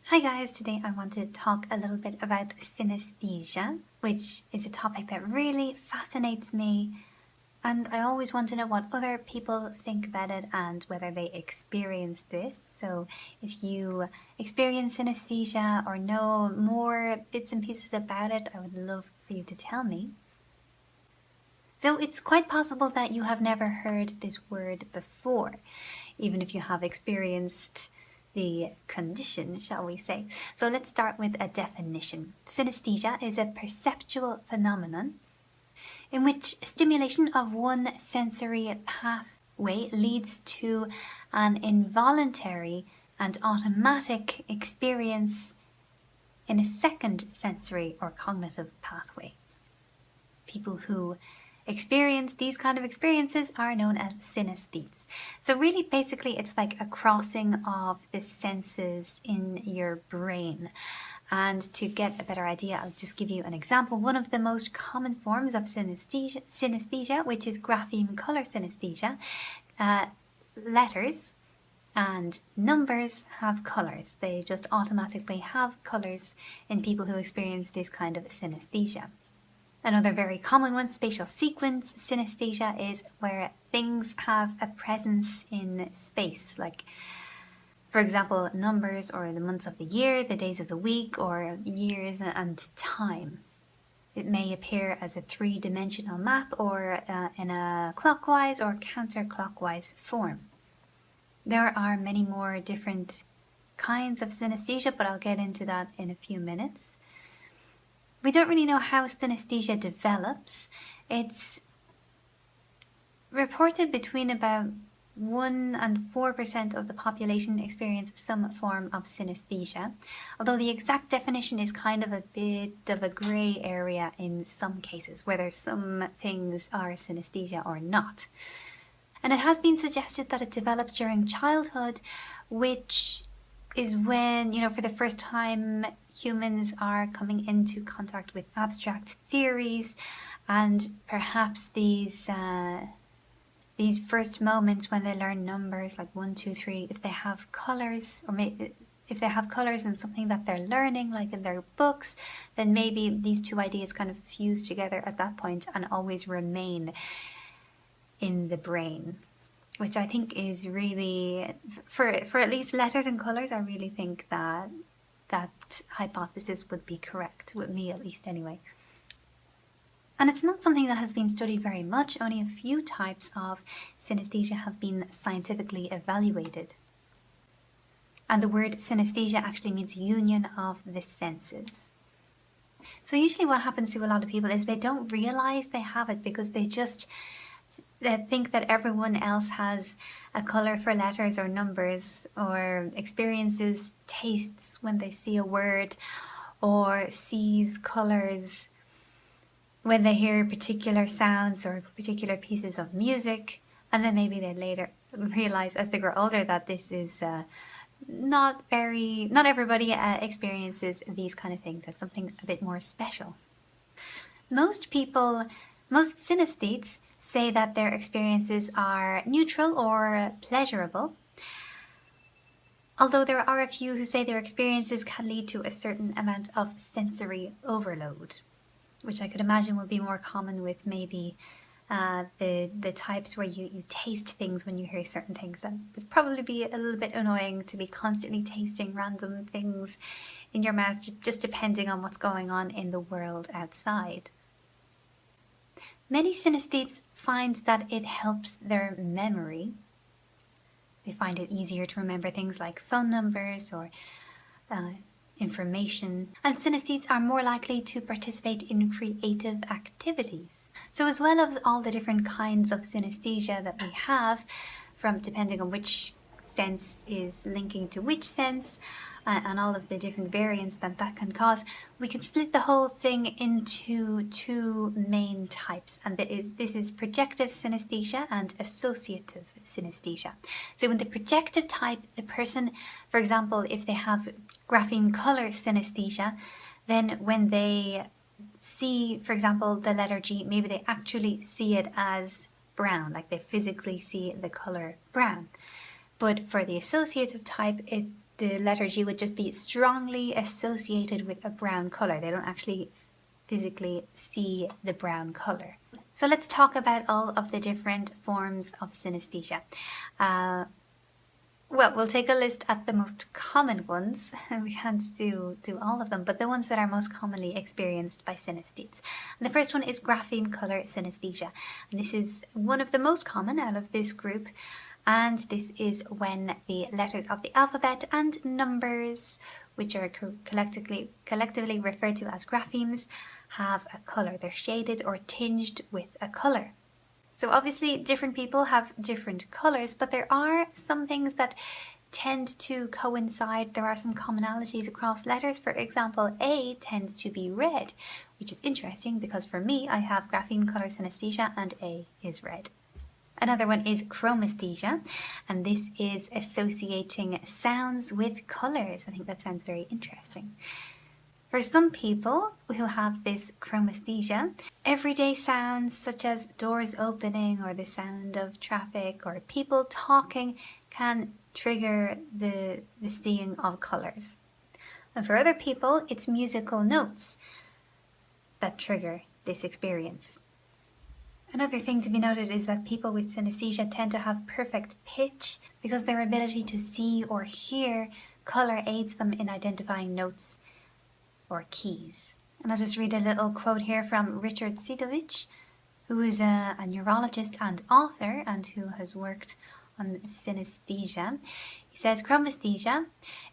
Hi guys, today I want to talk a little bit about synesthesia, which is a topic that really fascinates me, and I always want to know what other people think about it and whether they experience this. So if you experience synesthesia or know more bits and pieces about it, I would love for you to tell me. So it's quite possible that you have never heard this word before, even if you have experienced the condition, shall we say. So let's start with a definition. Synesthesia is a perceptual phenomenon in which stimulation of one sensory pathway leads to an involuntary and automatic experience in a second sensory or cognitive pathway. People who experience these kind of experiences are known as synesthetes. So really basically it's like a crossing of the senses in your brain. And to get a better idea, I'll just give you an example. One of the most common forms of synesthesia, which is grapheme color synesthesia, letters and numbers have colors. They just automatically have colors in people who experience this kind of synesthesia. Another very common one, spatial sequence synesthesia, is where things have a presence in space, like, for example, numbers or the months of the year, the days of the week, or years and time. It may appear as a three-dimensional map or in a clockwise or counterclockwise form. There are many more different kinds of synesthesia, but I'll get into that in a few minutes. We don't really know how synesthesia develops. It's reported between about 1 and 4% of the population experience some form of synesthesia, although the exact definition is kind of a bit of a grey area in some cases, whether some things are synesthesia or not. And it has been suggested that it develops during childhood, which is when, for the first time humans are coming into contact with abstract theories, and perhaps these first moments when they learn numbers like 1, 2, 3, if they have colors, or maybe if they have colors in something that they're learning, like in their books, then maybe these two ideas kind of fuse together at that point and always remain in the brain, which I think is really, for at least letters and colors, I really think that hypothesis would be correct, with me at least anyway. And it's not something that has been studied very much. Only a few types of synesthesia have been scientifically evaluated. And the word synesthesia actually means union of the senses. So usually what happens to a lot of people is they don't realize they have it because they think that everyone else has a color for letters or numbers, or experiences tastes when they see a word, or sees colors when they hear particular sounds or particular pieces of music. And then maybe they later realize as they grow older that this is not everybody experiences these kind of things. It's something a bit more special. Most synesthetes say that their experiences are neutral or pleasurable, although there are a few who say their experiences can lead to a certain amount of sensory overload, which I could imagine would be more common with maybe the types where you taste things when you hear certain things. That would probably be a little bit annoying, to be constantly tasting random things in your mouth, just depending on what's going on in the world outside. Many synesthetes find that it helps their memory. They find it easier to remember things like phone numbers or information. And synesthetes are more likely to participate in creative activities. So as well as all the different kinds of synesthesia that we have, from depending on which sense is linking to which sense, and all of the different variants that can cause, we can split the whole thing into two main types, and this is projective synesthesia and associative synesthesia. So in the projective type, the person, for example, if they have grapheme color synesthesia, then when they see, for example, the letter G, maybe they actually see it as brown, like they physically see the color brown. But for the associative type, the letter G would just be strongly associated with a brown color. They don't actually physically see the brown color. So let's talk about all of the different forms of synesthesia. Well, we'll take a list at the most common ones. We can't do all of them, but the ones that are most commonly experienced by synesthetes. And the first one is grapheme color synesthesia. And this is one of the most common out of this group. And this is when the letters of the alphabet and numbers, which are collectively referred to as graphemes, have a color. They're shaded or tinged with a color. So obviously different people have different colors, but there are some things that tend to coincide. There are some commonalities across letters. For example, A tends to be red, which is interesting because for me, I have grapheme color synesthesia and A is red. Another one is chromesthesia, and this is associating sounds with colors. I think that sounds very interesting. For some people who have this chromesthesia, everyday sounds such as doors opening or the sound of traffic or people talking can trigger the seeing of colors. And for other people, it's musical notes that trigger this experience. Another thing to be noted is that people with synesthesia tend to have perfect pitch because their ability to see or hear color aids them in identifying notes or keys. And I'll just read a little quote here from Richard Sidovich, who is a neurologist and author and who has worked on synesthesia. He says, chromesthesia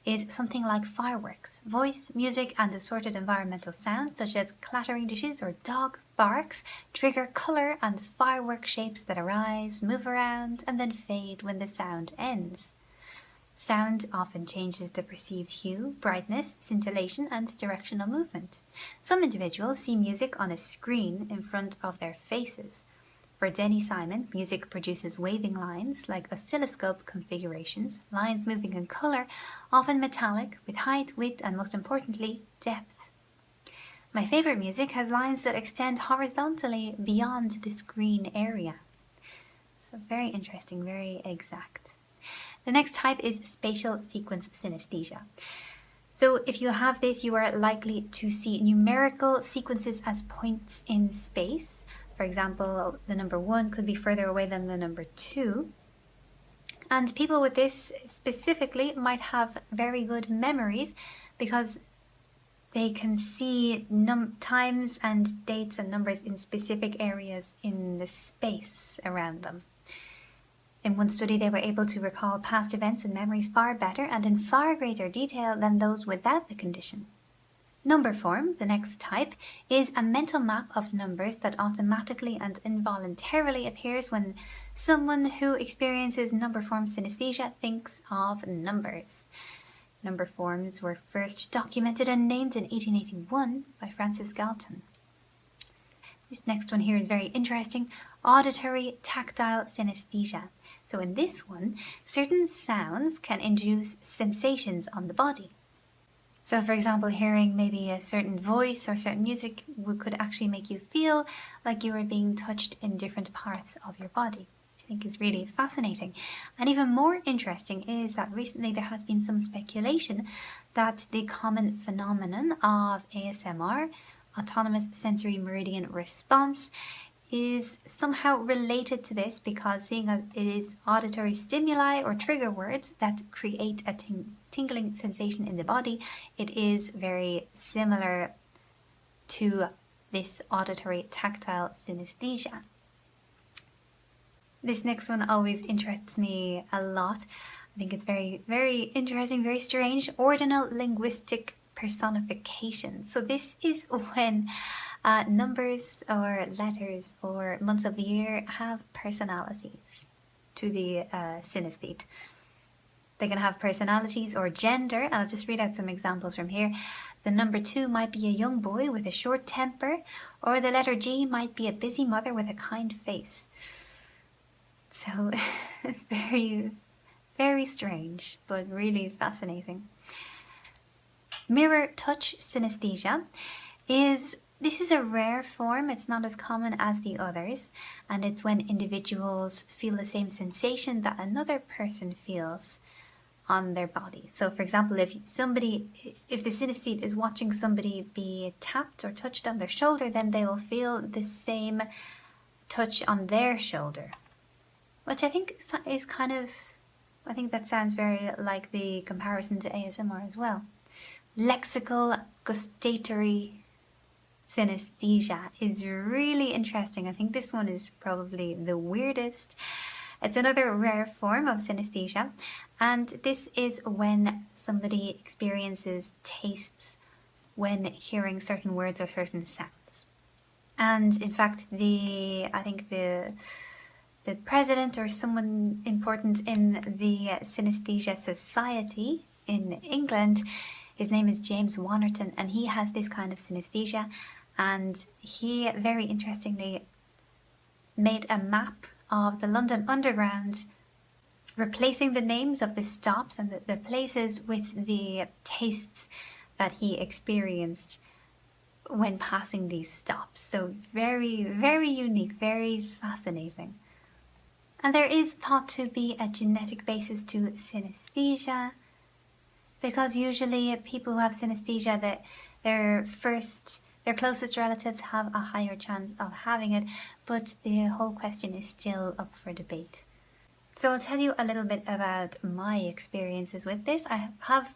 is something like fireworks. Voice, music, and assorted environmental sounds such as clattering dishes or dog barks trigger color and firework shapes that arise, move around, and then fade when the sound ends. Sound often changes the perceived hue, brightness, scintillation, and directional movement. Some individuals see music on a screen in front of their faces. For Denny Simon, music produces waving lines like oscilloscope configurations, lines moving in color, often metallic, with height, width, and most importantly, depth. My favorite music has lines that extend horizontally beyond the screen area. So very interesting, very exact. The next type is spatial sequence synesthesia. So if you have this, you are likely to see numerical sequences as points in space. For example, the number 1 could be further away than the number 2. And people with this specifically might have very good memories because they can see times and dates and numbers in specific areas in the space around them. In one study, they were able to recall past events and memories far better and in far greater detail than those without the condition. Number form, the next type, is a mental map of numbers that automatically and involuntarily appears when someone who experiences number form synesthesia thinks of numbers. Number forms were first documented and named in 1881 by Francis Galton. This next one here is very interesting, auditory tactile synesthesia. So in this one, certain sounds can induce sensations on the body. So for example, hearing maybe a certain voice or certain music could actually make you feel like you were being touched in different parts of your body, which I think is really fascinating. And even more interesting is that recently there has been some speculation that the common phenomenon of ASMR, autonomous sensory meridian response, is somehow related to this because seeing as it is auditory stimuli or trigger words that create a tingling sensation in the body, it is very similar to this auditory tactile synesthesia. This next one always interests me a lot. I think it's very, very interesting, very strange. Ordinal linguistic personification. So this is when numbers or letters or months of the year have personalities to the synesthete. They can have personalities or gender. I'll just read out some examples from here. The number 2 might be a young boy with a short temper, or the letter G might be a busy mother with a kind face. So very, very strange, but really fascinating. Mirror touch synesthesia is a rare form. It's not as common as the others, and it's when individuals feel the same sensation that another person feels on their body. So for example, if the synesthete is watching somebody be tapped or touched on their shoulder, then they will feel the same touch on their shoulder, which I think is kind of, I think that sounds very like the comparison to ASMR as well. Lexical gustatory synesthesia is really interesting. I think this one is probably the weirdest. It's another rare form of synesthesia, and this is when somebody experiences tastes when hearing certain words or certain sounds. And in fact, I think the president or someone important in the Synaesthesia Society in England, his name is James Wannerton, and he has this kind of synesthesia, and he very interestingly made a map of the London Underground, replacing the names of the stops and the places with the tastes that he experienced when passing these stops. So very, very unique, very fascinating. And there is thought to be a genetic basis to synesthesia, because usually people who have synesthesia, that their closest relatives have a higher chance of having it, but the whole question is still up for debate. So I'll tell you a little bit about my experiences with this. I have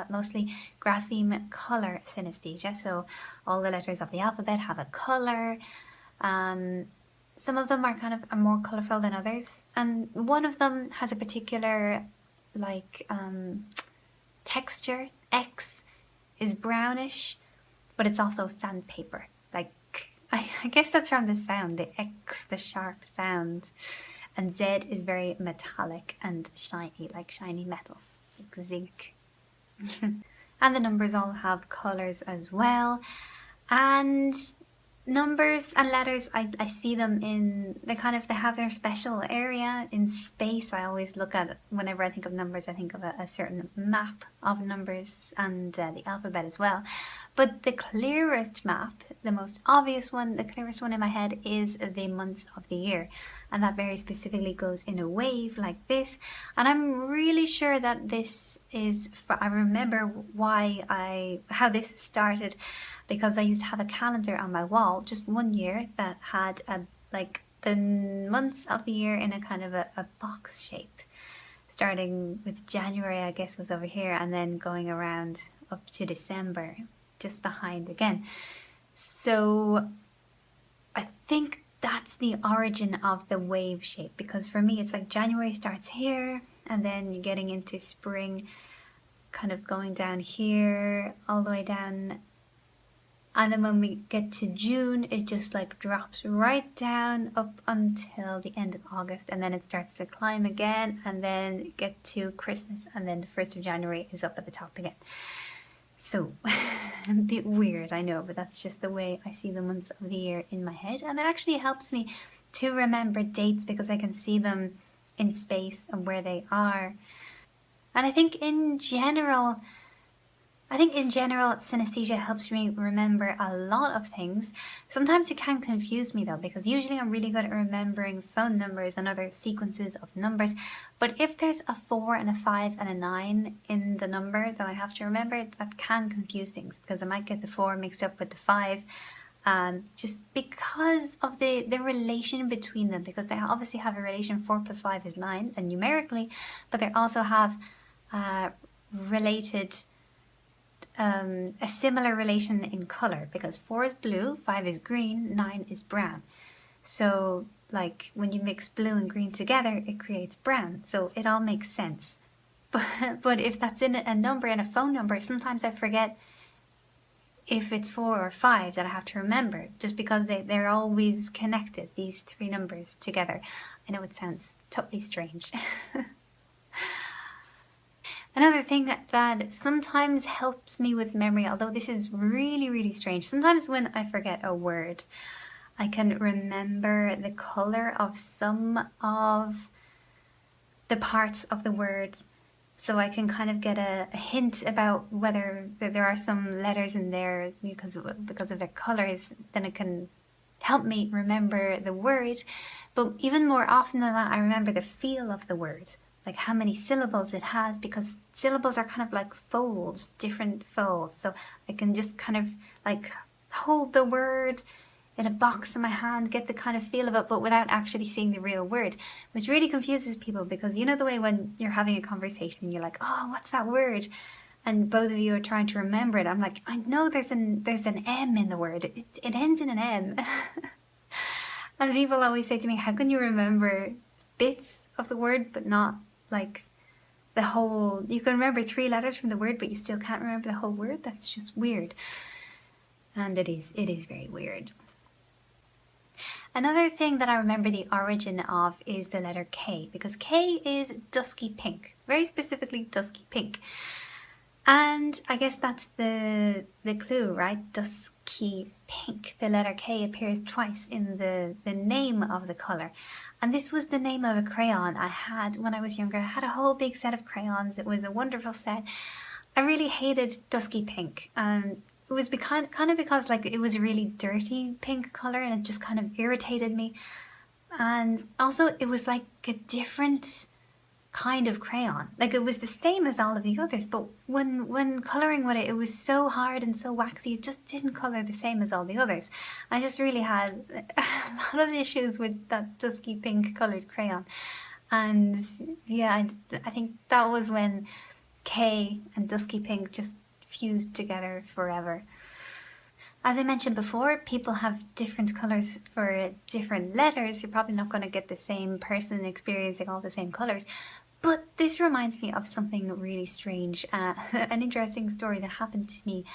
mostly grapheme color synesthesia, so all the letters of the alphabet have a color. Some of them are more colorful than others, and one of them has a particular texture. X is brownish, but it's also sandpaper. I guess that's from the sound, the X, the sharp sound. And Z is very metallic and shiny, like shiny metal, like zinc. And the numbers all have colors as well. And numbers and letters, I see them they have their special area in space. I always look at, whenever I think of numbers, I think of a certain map of numbers, and the alphabet as well. But the clearest map, the most obvious one, the clearest one in my head is the months of the year. And that very specifically goes in a wave like this. And I'm really sure that this is, I remember how this started, because I used to have a calendar on my wall just one year that had the months of the year in a kind of a box shape. Starting with January, I guess, was over here, and then going around up to December, just behind again. So I think that's the origin of the wave shape, because for me it's like January starts here, and then you're getting into spring, kind of going down here all the way down, and then when we get to June it just drops right down up until the end of August, and then it starts to climb again, and then get to Christmas, and then the 1st of January is up at the top again. So, a bit weird, I know, but that's just the way I see the months of the year in my head. And it actually helps me to remember dates, because I can see them in space and where they are. And I think in general, synesthesia helps me remember a lot of things. Sometimes it can confuse me though, because usually I'm really good at remembering phone numbers and other sequences of numbers. But if there's a 4 and a 5 and a 9 in the number that I have to remember, that can confuse things, because I might get the 4 mixed up with the 5, just because of the relation between them, because they obviously have a relation. 4 plus 5 is 9, and numerically, but they also have a similar relation in color, because 4 is blue, 5 is green, 9 is brown. So when you mix blue and green together, it creates brown. So it all makes sense. But if that's in a number, in a phone number, sometimes I forget if it's 4 or 5 that I have to remember, just because they're always connected, these 3 numbers together. I know it sounds totally strange. Another thing that sometimes helps me with memory, although this is really, really strange, sometimes when I forget a word, I can remember the color of some of the parts of the word. So I can kind of get a hint about whether there are some letters in there because of their colors. Then it can help me remember the word. But even more often than that, I remember the feel of the word. like how many syllables it has, because syllables are kind of like folds, different folds. So I can just kind of like hold the word in a box in my hand, get the kind of feel of it, but without actually seeing the real word, which really confuses people, because you know the way when you're having a conversation and you're like, oh, what's that word? And both of you are trying to remember it. I'm like, I know there's an M in the word. It ends in an M. And people always say to me, how can you remember bits of the word but not like the whole? You can remember 3 letters from the word but you still can't remember the whole word? That's just weird. And it is very weird. Another thing that I remember the origin of is the letter K, because K is dusky pink, very specifically dusky pink. And I guess that's the clue, right? Dusky pink. The letter K appears twice in the name of the colour. And this was the name of a crayon I had when I was younger. I had a whole big set of crayons. It was a wonderful set. I really hated dusky pink. It was kind of because like it was a really dirty pink colour and it just kind of irritated me. And also it was like a different kind of crayon. Like it was the same as all of the others, but when colouring with it, it was so hard and so waxy, it just didn't colour the same as all the others. I just really had a lot of issues with that dusky pink coloured crayon. And yeah, I think that was when K and dusky pink just fused together forever. As I mentioned before, people have different colours for different letters. You're probably not going to get the same person experiencing all the same colours. But this reminds me of something really strange, an interesting story that happened to me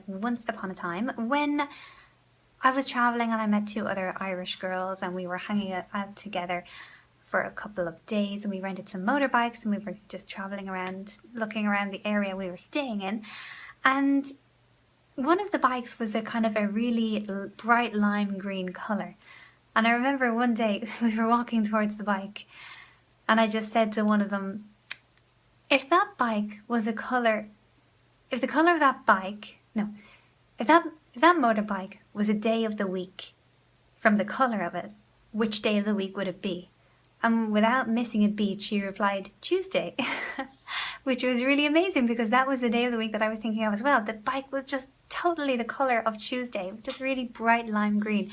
once upon a time when I was travelling and I met 2 other Irish girls and we were hanging out together for a couple of days and we rented some motorbikes and we were just travelling around, looking around the area we were staying in. And one of the bikes was a kind of a really bright lime green colour. And I remember one day we were walking towards the bike and I just said to one of them, if that bike was a colour, if the colour of that bike, no, if that motorbike was a day of the week from the colour of it, which day of the week would it be? And without missing a beat, she replied, Tuesday, which was really amazing because that was the day of the week that I was thinking of as well. The bike was just totally the colour of Tuesday. It was just really bright lime green.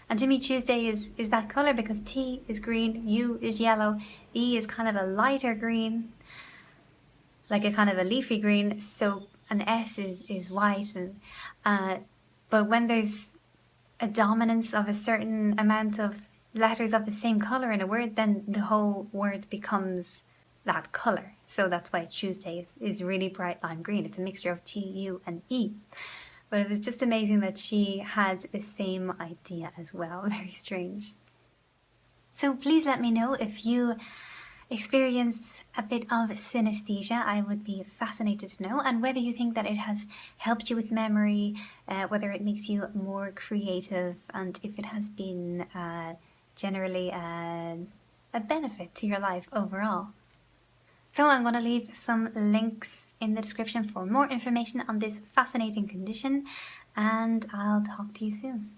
And to me, Tuesday is that colour because T is green, U is yellow, E is kind of a lighter green, like a kind of a leafy green, so an S is white. And but when there's a dominance of a certain amount of letters of the same colour in a word, then the whole word becomes that colour. So that's why Tuesday is really bright lime green. It's a mixture of T, U and E. But it was just amazing that she had the same idea as well. Very strange. So please let me know if you experience a bit of synesthesia. I would be fascinated to know, and whether you think that it has helped you with memory, whether it makes you more creative, and if it has been generally a benefit to your life overall. So I'm going to leave some links in the description for more information on this fascinating condition, and I'll talk to you soon.